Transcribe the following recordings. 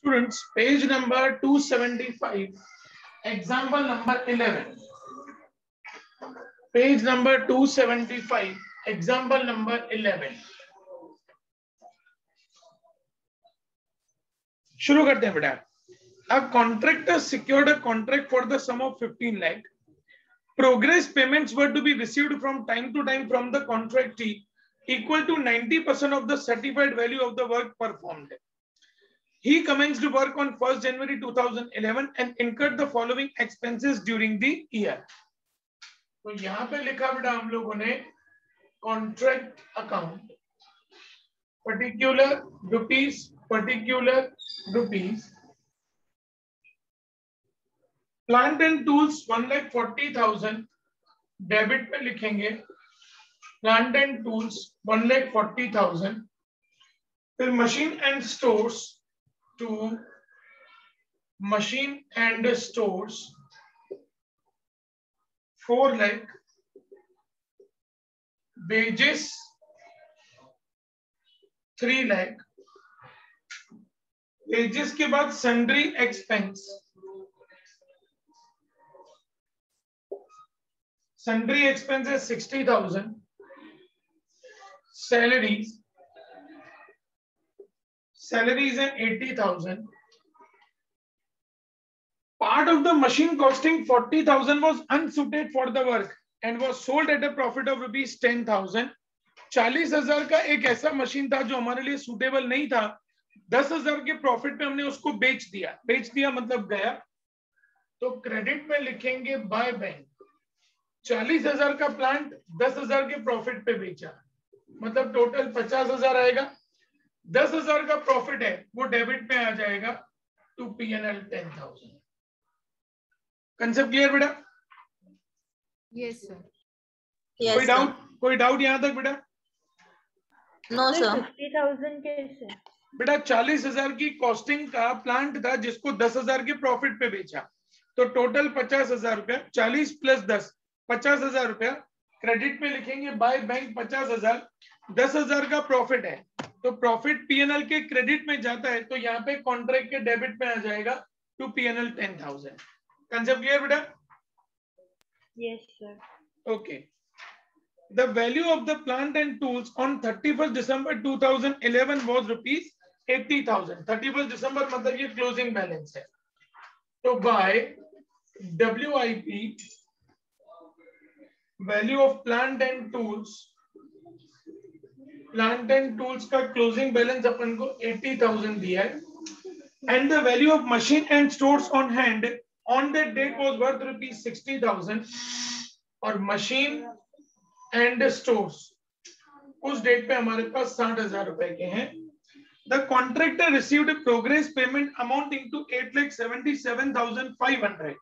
Students, page number 275, example number 11. Page number 275, example number 11. शुरू करते हैं बेटा. A contractor secured a contract for the sum of 15 lakh. Progress payments were to be received from time to time from the contractee equal to 90% of the certified value of the work performed. He commenced work on 1st January 2011 and incurred the following expenses during the year. तो यहाँ पे लिखा बेटा हम लोगों ने contract account particular rupees plant and tools 1,40,000 debit पे लिखेंगे. Plant and tools 1,40,000. फिर machine and stores to machine and stores 4 lakh. Wages 3 lakh. wages के बाद sundry expense. Sundry expenses 60,000. Salaries and 80,000. Part of the machine costing 40,000 was unsuited for the work and was sold at a profit of rupees 10,000. 40,000 का एक ऐसा machine था जो हमारे लिए suitable नहीं था. 10,000 के प्रॉफिट पे हमने उसको बेच दिया मतलब गया. तो क्रेडिट में लिखेंगे बाय बैंक. 40,000 का प्लांट 10,000 के प्रॉफिट पे बेचा मतलब टोटल 50,000 आएगा. 10,000 का प्रॉफिट है वो डेबिट में आ जाएगा टू P&L 10,000. कंसेप्ट क्लियर बेटा? Yes sir. कोई डाउट यहाँ तक बेटा? No sir. 50,000 कैसे बेटा 40,000 की कॉस्टिंग का प्लांट था जिसको 10,000 के प्रॉफिट पे बेचा तो टोटल 50,000 रुपया. 40 प्लस 10 50,000 रुपया. क्रेडिट में लिखेंगे बाय बैंक 50,000. 10,000 का प्रॉफिट है तो प्रॉफिट P&L के क्रेडिट में जाता है तो यहाँ पे कॉन्ट्रैक्ट के डेबिट में आ जाएगा टू P&L 10,000. कंसेप्ट क्लियर बेटा? Yes sir. Okay. The value of the plant and tools on 31st December 2011 was rupees 80,000. 31st December मतलब ये क्लोजिंग बैलेंस है. तो by WIP value of plant and tools का closing balance अपन को 80,000 दिया है. And the value of machine and stores on hand on that date was worth rupees 60,000. और मशीन एंड स्टोर्स उस डेट पे हमारे पास 60,000 रुपए के हैं. The contractor received progress payment amounting to 8,77,500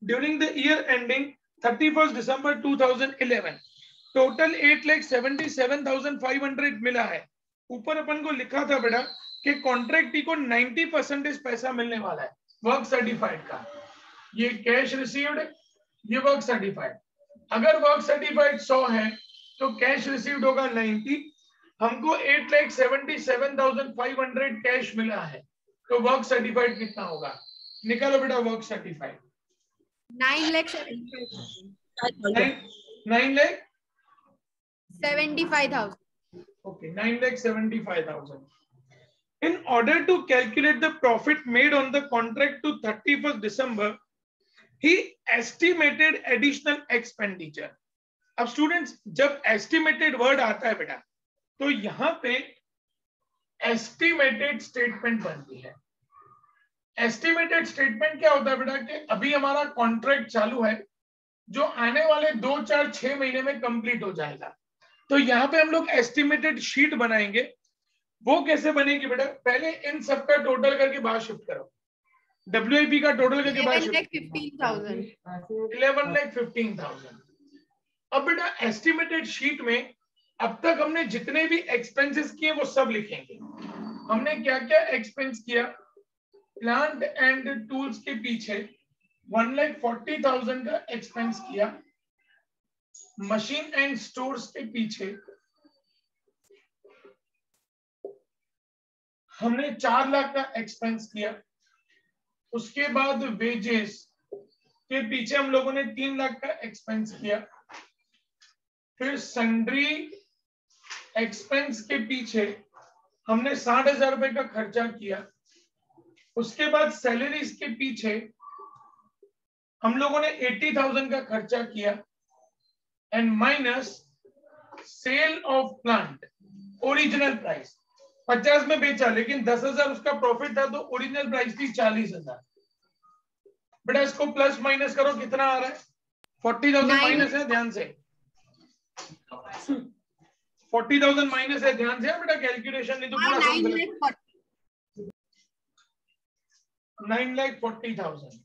during the year ending 31st December 2011. Total 8,77,500 मिला है. ऊपर अपन को लिखा था बेटा कि कॉन्ट्रैक्टी को 90% पैसा मिलने वाला है वर्क सर्टिफाइड का. ये कैश रिसीव्ड, ये वर्क सर्टिफाइड. अगर वर्क सर्टिफाइड 100 है तो कैश रिसीव्ड होगा 90. हमको 8,77,500 कैश मिला है तो वर्क सर्टिफाइड कितना होगा? निकालो बेटा work certified. 9,75,000. Okay, 9,75,000. In order to calculate the profit made on the contract to 31st December, he estimated additional expenditure. अब स्टूडेंट्स जब एस्टिमेटेड वर्ड आता है बेटा तो यहाँ पे एस्टिमेटेड स्टेटमेंट बनती है. एस्टिमेटेड स्टेटमेंट क्या होता है बेटा कि अभी हमारा कॉन्ट्रैक्ट चालू है जो आने वाले 2, 4, 6 महीने में कंप्लीट हो जाएगा. तो यहाँ पे हम लोग एस्टिमेटेड शीट बनाएंगे. वो कैसे बनेगी बेटा? पहले इन सब का टोटल करके बाहर शिफ्ट करो. WIP का टोटल करके बाहर शिफ्ट 11,15,000. अब बेटा एस्टिमेटेड शीट में अब तक हमने जितने भी एक्सपेंसेस किए वो सब लिखेंगे. हमने क्या क्या एक्सपेंस किया? प्लांट एंड टूल्स के पीछे 1,40,000 का एक्सपेंस किया. मशीन एंड स्टोर्स के पीछे हमने 4 लाख का एक्सपेंस किया, उसके बाद वेजेस के पीछे हम लोगों ने 3 लाख का एक्सपेंस किया, फिर सन्ड्री एक्सपेंस के पीछे हमने 60,000 रुपए का खर्चा किया, उसके बाद सैलरीज के पीछे हम लोगों ने 80,000 का खर्चा किया, and minus cell of plant original price 50 में बेचा, लेकिन 10,000 उसका प्रॉफिट था, तो ओरिजिनल प्राइस थी 40,000। बेटा इसको प्लस माइनस करो, कितना आ रहा है? 40,000 माइनस है, ध्यान से 40,000 माइनस है, ध्यान से बेटा, कैलकुलेशन नहीं तो पूरा 9,40,000।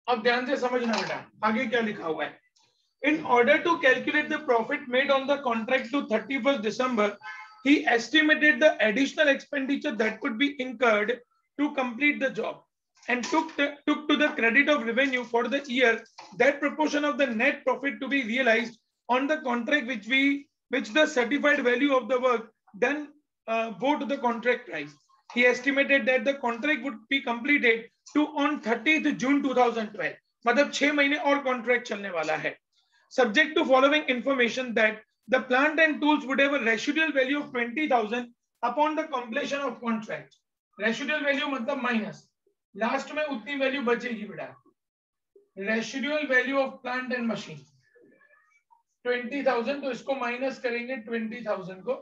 अब ध्यान से समझना बेटा, आगे क्या लिखा हुआ है। In order to calculate the profit made on the contract to 31st December, he estimated the additional expenditure that could be incurred to complete the job and took to the credit of revenue for the year that proportion of the net profit to be realized on the contract which the certified value of the work done go to the contract price. He estimated that the contract would be completed to on 30th June 2012. मतलब 6 महीने और contract चलने वाला है। Subject to following information that the plant and tools would have a residual value of 20,000 upon the completion of contract. Residual value मतलब minus, last में उतनी value बचेगी बेटा। Residual value of plant and machine 20,000, तो इसको minus करेंगे 20,000 को।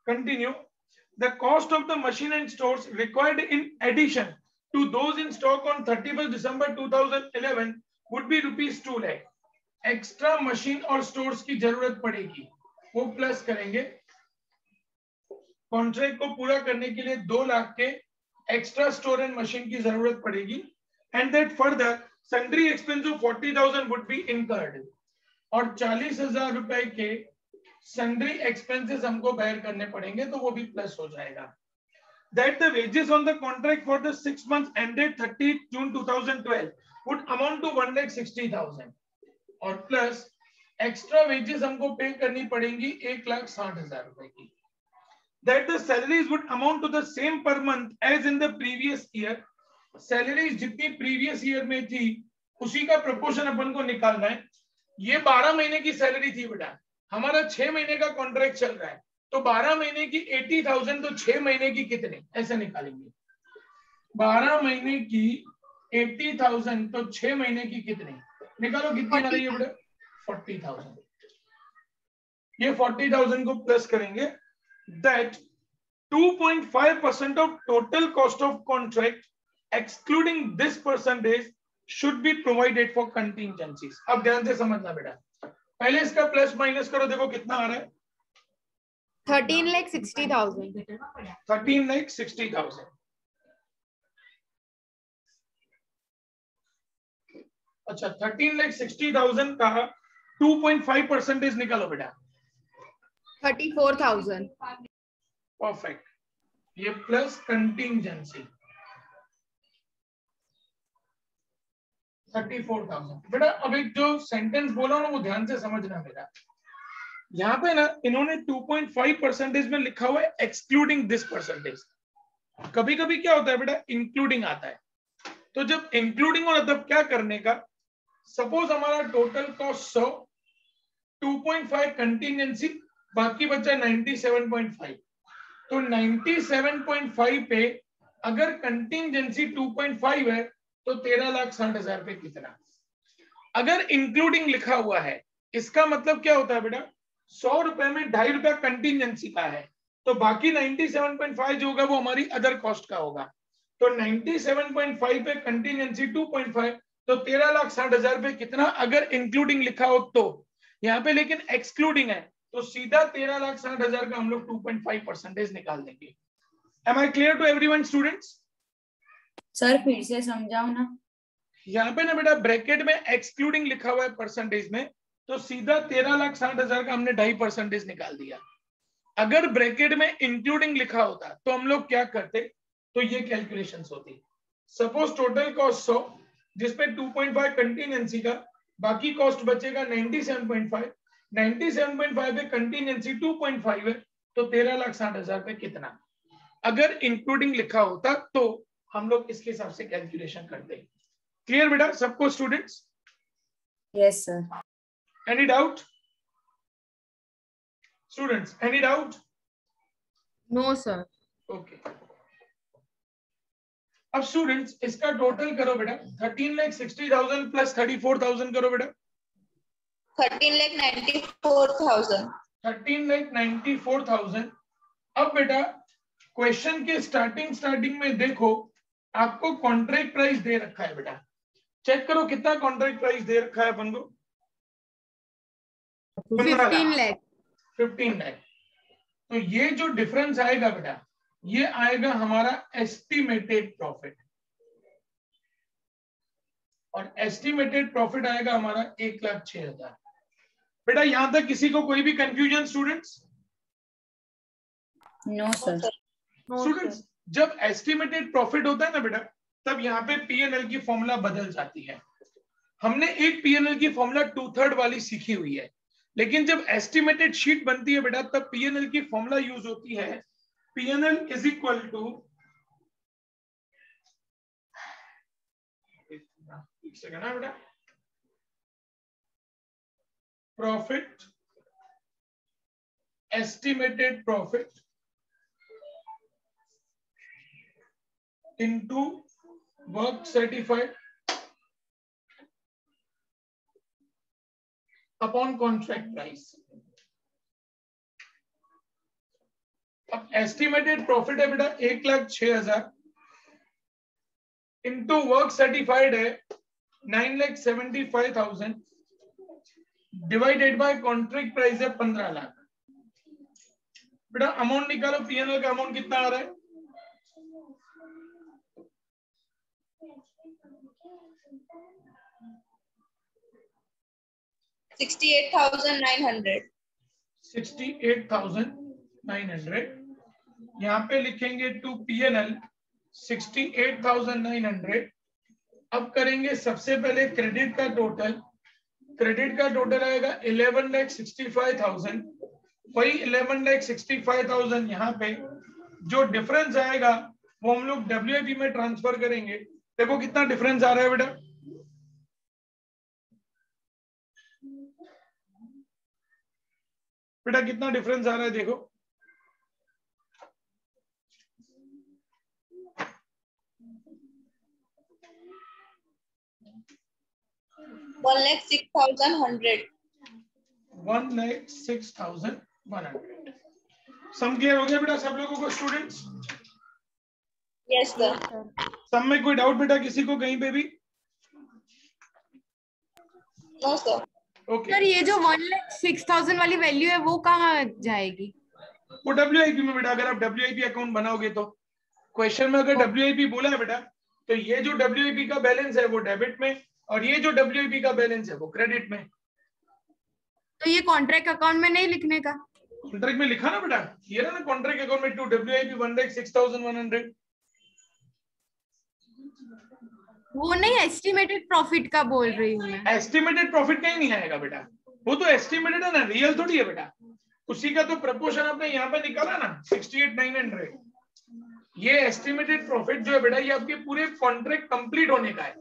Continue. The cost of the machine and stores required in addition to those in stock on 31st December 2011 would be rupees 2 lakh. Extra machine और stores की जरूरत पड़ेगी, वो plus करेंगे। कॉन्ट्रैक्ट को पूरा करने के लिए 2 लाख के एक्स्ट्रा स्टोर एंड मशीन की जरूरत पड़ेगी, and that further sundry expense of 40,000 would be incurred, और 40,000 रुपए के सन्ड्री एक्सपेंसेस हमको बेयर करने पड़ेंगे, तो वो भी प्लस हो जाएगा। That the wages on the contract for the 6 months ended 30 June 2012 would amount to 1,60,000, और प्लस एक्स्ट्रा वेजेस हमको पे करनी पड़ेंगी 1,60,000 रुपए की। That the salaries would amount to the same per month as in the previous year. Salaries जितनी previous year में थी उसी का प्रोपोर्शन अपन को निकालना है। ये 12 महीने की सैलरी थी बेटा, हमारा 6 महीने का कॉन्ट्रैक्ट चल रहा है, तो 12 महीने की 80,000, तो 6 महीने की कितने, ऐसे निकालेंगे। 12 महीने की 80,000, तो 6 महीने की कितने निकालो, कितनी आ रही है बेटा? 40,000। ये 40,000 को प्लस करेंगे। That 2.5% of total cost of contract excluding this percentage should be provided for contingencies. अब ध्यान से समझना बेटा, पहले इसका प्लस माइनस करो, देखो कितना आ रहा है? 13,60,000। 13,60,000। अच्छा, 13,60,000 का 2.5% निकालो बेटा। 34,000। परफेक्ट। ये प्लस कंटिंजेंसी 34,000। बेटा अब एक जो सेंटेंस बोला ना वो ध्यान से समझना बेटा। यहाँ पे ना इन्होंने 2.5% में लिखा हुआ है एक्सक्लूडिंग दिस परसेंटेज। कभी कभी क्या होता है बेटा, इंक्लूडिंग आता है। तो जब इंक्लूडिंग हो तब क्या करने का, सपोज हमारा टोटल कॉस्ट 100, 2.5 कंटिंजेंसी, बाकी बचा 97.5। तो 97.5 पे अगर कंटिंजेंसी 2.5 है तो 13,60,000 पे कितना। अगर इंक्लूडिंग लिखा हुआ है इसका मतलब क्या होता है बेटा, 100 रुपए में 2.5 रुपया कंटिंजेंसी का है, तो बाकी 97.5 जो होगा वो हमारी अदर कॉस्ट का होगा। तो 97.5 पे कंटिंजेंसी 2.5, तो 13,60,000 पे कितना अगर इंक्लूडिंग लिखा हो तो। यहाँ पे लेकिन एक्सक्लूडिंग है, तो सीधा 13,60,000 का हम लोग 2.5% निकाल देंगे। Am I clear to everyone students? Sir फिर से समझाओ ना। यहाँ पे ना बेटा ब्रैकेट में एक्सक्लूडिंग लिखा हुआ है परसेंटेज में, तो सीधा 13,60,000 का हमने 2.5% निकाल दिया। अगर ब्रैकेट में इंक्लूडिंग लिखा होता तो हम लोग क्या करते, तो ये कैलकुलेशंस होती। सपोज टोटल कॉस्ट 100 जिसपे 2.5 कंटिजेंसी का, बाकी कॉस्ट बचेगा 97.5, 97.5 पे कंटिजेंसी 2.5 है, तो 13,60,000 पे कितना। अगर इंक्लूडिंग लिखा होता तो हम लोग इसके हिसाब से कैलकुलेशन करते। क्लियर बेटा सबको students? Yes sir. Any doubt students? Any doubt? No sir. Okay, अब स्टूडेंट्स इसका टोटल करो बेटा। 13,60,000 प्लस 34,000 करो बेटा। 13,94,000। 13,94,000। अब बेटा क्वेश्चन के स्टार्टिंग में देखो, आपको कॉन्ट्रैक्ट प्राइस दे रखा है बेटा। चेक करो कितना कॉन्ट्रैक्ट प्राइस दे रखा है अपन को। 15 लाख। 15 लाख। तो ये जो डिफरेंस आएगा बेटा, ये आएगा हमारा एस्टिमेटेड प्रॉफिट, और एस्टिमेटेड प्रॉफिट आएगा हमारा 1,06,000। बेटा यहां तक किसी को कोई भी confusion students? No sir. Students जब एस्टिमेटेड प्रॉफिट होता है ना बेटा, तब यहाँ पे पीएनएल की फॉर्मूला बदल जाती है। हमने एक पीएनएल की फॉर्मूला 2/3 वाली सीखी हुई है, लेकिन जब एस्टिमेटेड शीट बनती है बेटा, तब पीएनएल की फॉर्मूला यूज होती है। पीएनएल इज इक्वल टू, एक सेकंड बेटा, profit, estimated profit into work certified upon contract price। अब एस्टिमेटेड प्रॉफिट है बेटा 1,06,000 इंटू वर्क सर्टिफाइड है 9,75,000 डिवाइडेड बाय कॉन्ट्रैक्ट प्राइस है 15 लाख। बेटा अमाउंट निकालो, पीएनएल का अमाउंट कितना आ रहा है? 68,900। 68,900। यहाँ पे लिखेंगे टू पीएनएल 68,900। अब करेंगे सबसे पहले क्रेडिट का टोटल। क्रेडिट का टोटल आएगा 11,65,000। वही 11,65,000 यहाँ पे जो डिफरेंस आएगा वो हम लोग डब्ल्यूआईपी में ट्रांसफर करेंगे। देखो कितना डिफरेंस आ रहा है बेटा। बेटा कितना डिफरेंस आ रहा है देखो। वन लाख 6,100। 1,06,100। सम क्लियर हो गया बेटा सब लोगों को स्टूडेंट्स? Yes sir. सम में कोई डाउट बेटा किसी को कहीं पे भी? No sir. ओके सर ये जो 1,06,000 वाली वैल्यू है वो कहाँ जाएगी? वो डब्ल्यूआईपी में बेटा। अगर आप डब्ल्यूआईपी अकाउंट बनाओगे तो क्वेश्चन में अगर डब्ल्यूआईपी बोला है बेटा, तो ये जो डब्ल्यूआईपी का बैलेंस है वो डेबिट में, और ये जो डब्ल्यूआईपी का बैलेंस है वो क्रेडिट में। तो ये कॉन्ट्रैक्ट अकाउंट में नहीं लिखने का? कॉन्ट्रैक्ट में लिखा ना बेटा, ये ना कॉन्ट्रैक्ट अकाउंट में टू डब्ल्यूआईपी 1,06,100। वो नहीं, एस्टिमेटेड प्रॉफिट का बोल रही हूँ मैं। एस्टिमेटेड प्रॉफिट कहीं नहीं आएगा बेटा, वो तो एस्टिमेटेड है ना, रियल थोड़ी है बेटा। उसी का तो प्रपोर्शन आपने यहाँ पे निकाला ना 68,900। ये एस्टिमेटेड प्रॉफिट जो है बेटा, ये आपके पूरे कॉन्ट्रैक्ट कंप्लीट होने का है।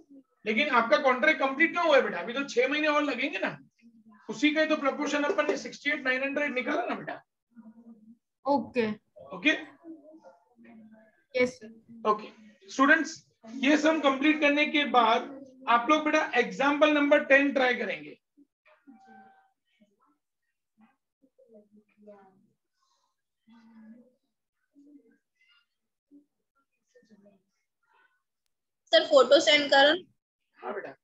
लेकिन आपका कॉन्ट्रैक्ट कंप्लीट क्यों हुआ है बेटा? अभी तो 6 महीने और लगेंगे ना। उसी का तो प्रपोर्शन अपन ने 68,900 निकाला ना बेटा। Okay okay yes. Okay students, ये सम कंप्लीट करने के बाद आप लोग बेटा एग्जाम्पल नंबर 10 ट्राई करेंगे। सर फोटो सेंड करो। हाँ बेटा।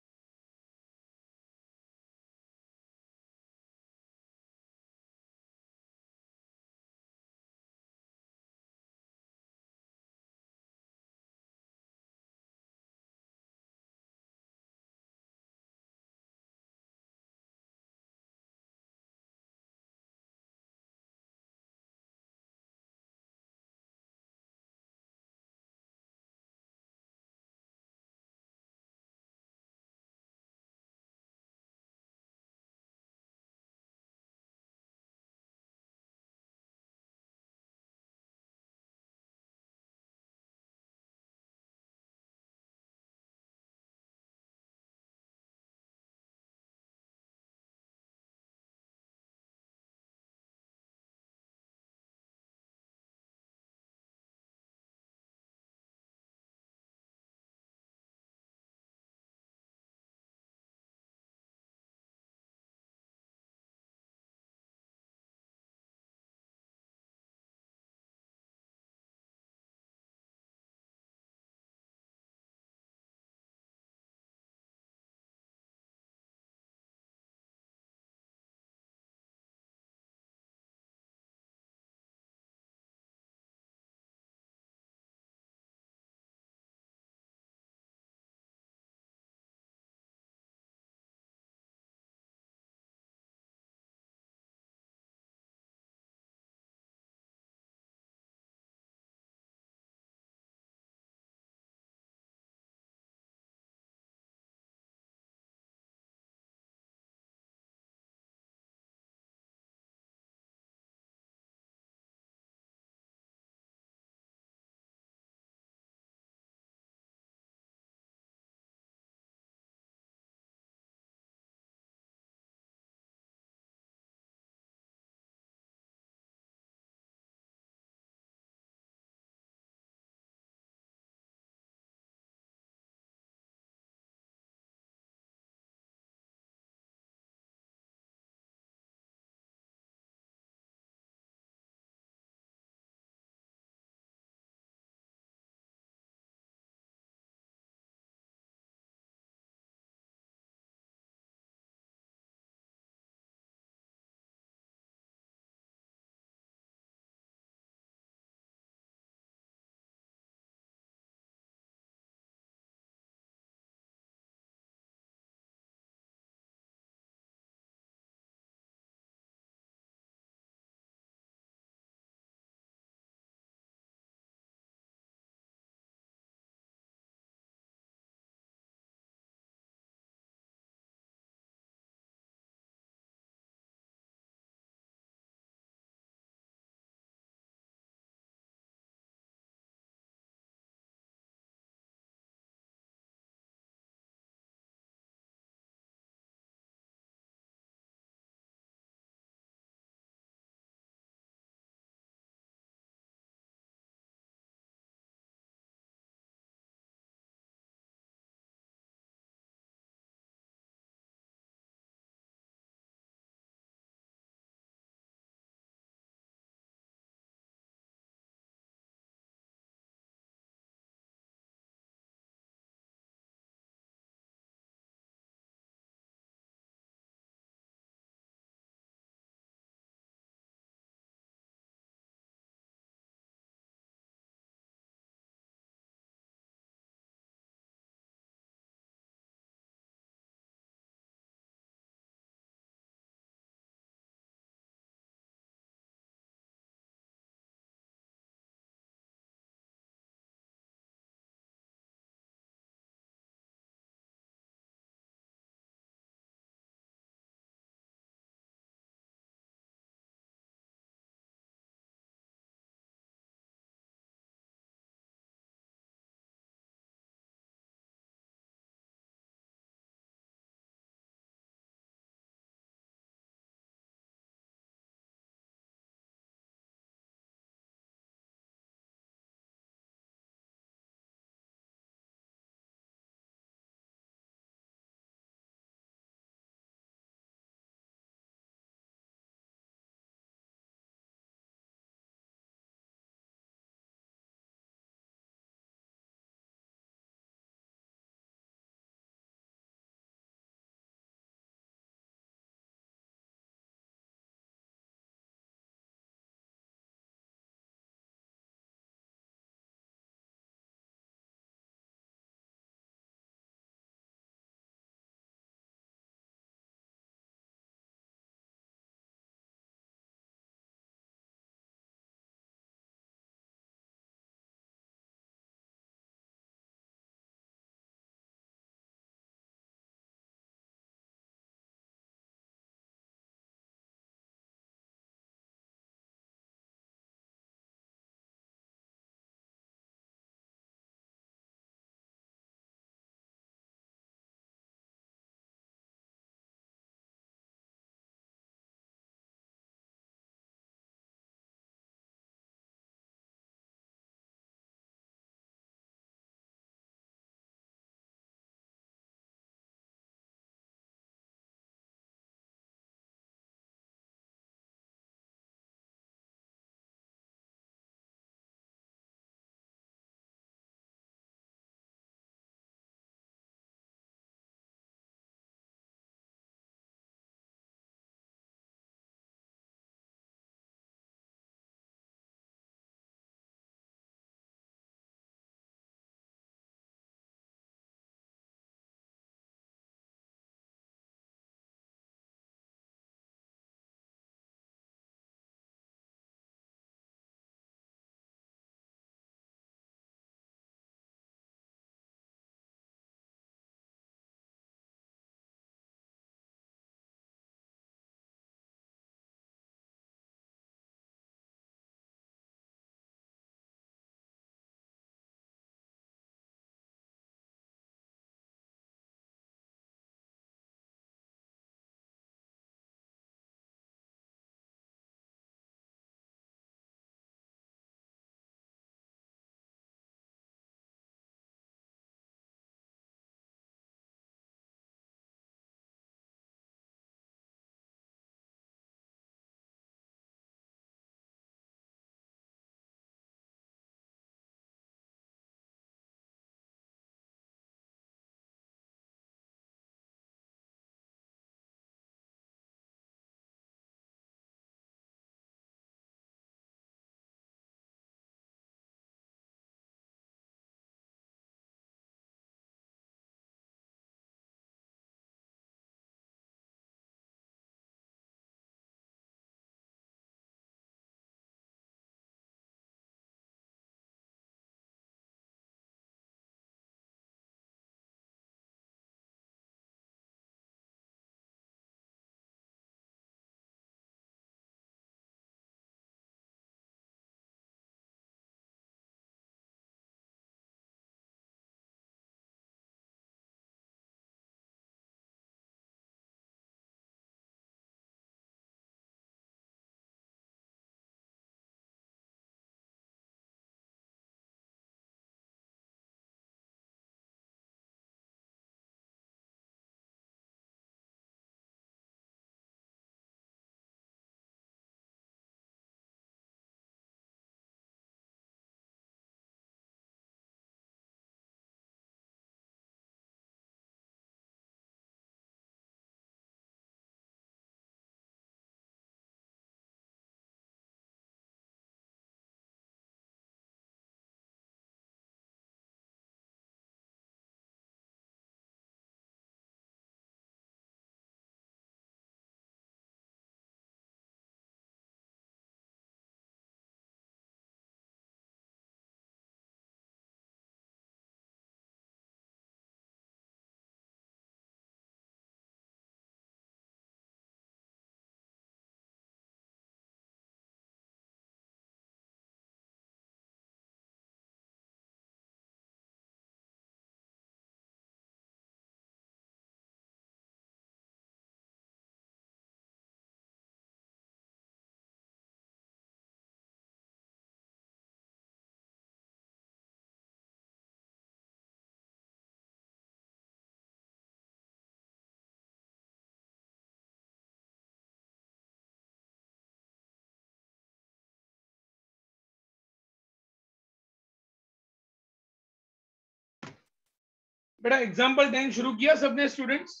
बेटा एग्जाम्पल 10 शुरू किया सबने students?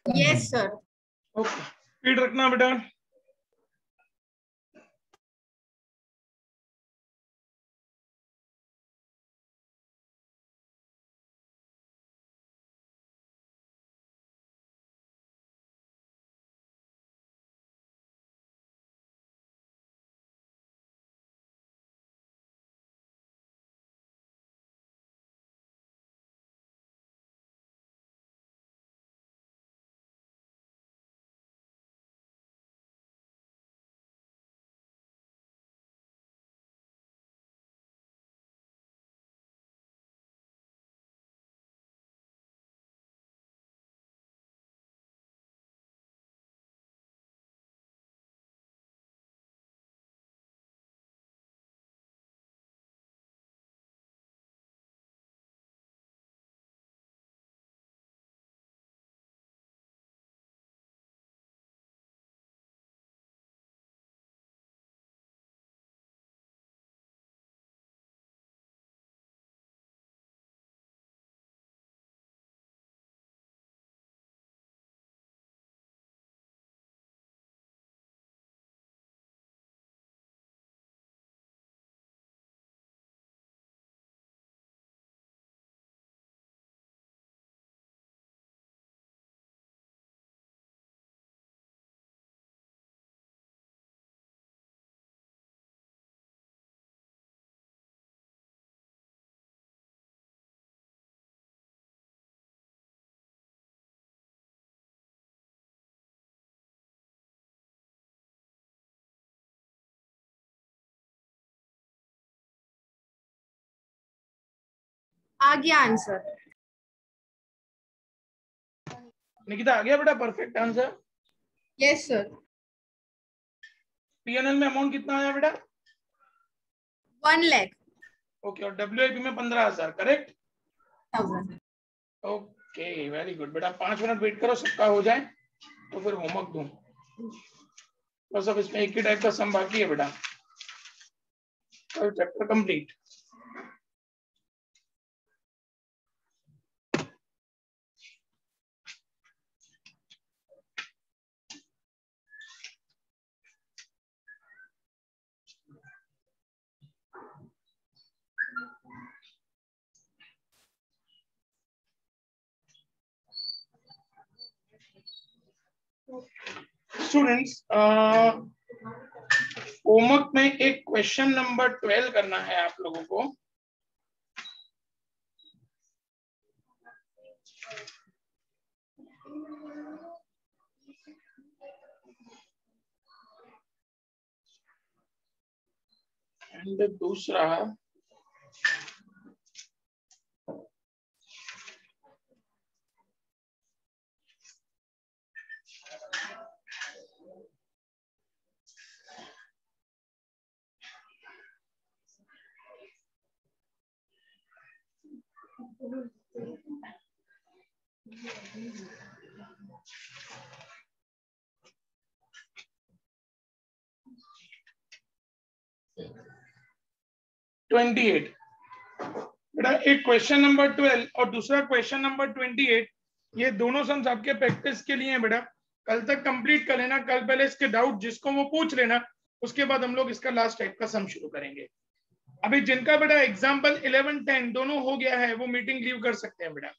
Yes sir. Okay, speed रखना बेटा। आ गया आंसर। निकिता आ गया बेटा perfect answer? Yes sir. PNL में अमाउंट कितना आया बेटा? 1 लाख। ओके, और डब्ल्यूआईपी में 15,000, करेक्ट? 1000। ओके, वेरी गुड बेटा। 5 मिनट वेट करो, सबका हो जाए तो फिर होमवर्क दूं। बस अब इसमें एक ही टाइप का सम बाकी है बेटा, कल चैप्टर कंप्लीट। स्टूडेंट्स, होमवर्क में एक क्वेश्चन नंबर 12 करना है आप लोगों को। एंड दूसरा (28) बेटा एक क्वेश्चन नंबर 12 और दूसरा क्वेश्चन नंबर 28, ये दोनों सम्स आपके प्रैक्टिस के लिए हैं बेटा। कल तक कंप्लीट कर लेना, कल पहले इसके डाउट जिसको वो पूछ लेना, उसके बाद हम लोग इसका लास्ट टाइप का सम शुरू करेंगे। अभी जिनका बेटा एग्जाम्पल 11, 10 दोनों हो गया है वो मीटिंग लीव कर सकते हैं बेटा।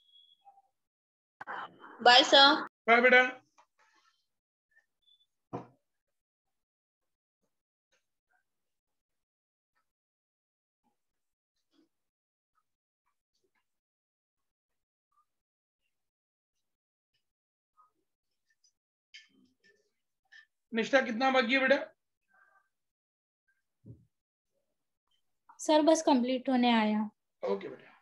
Bye sir. बाय बेटा। निष्ठा कितना बाकी है बेटा? सर बस कंप्लीट होने आया। ओके बेटा।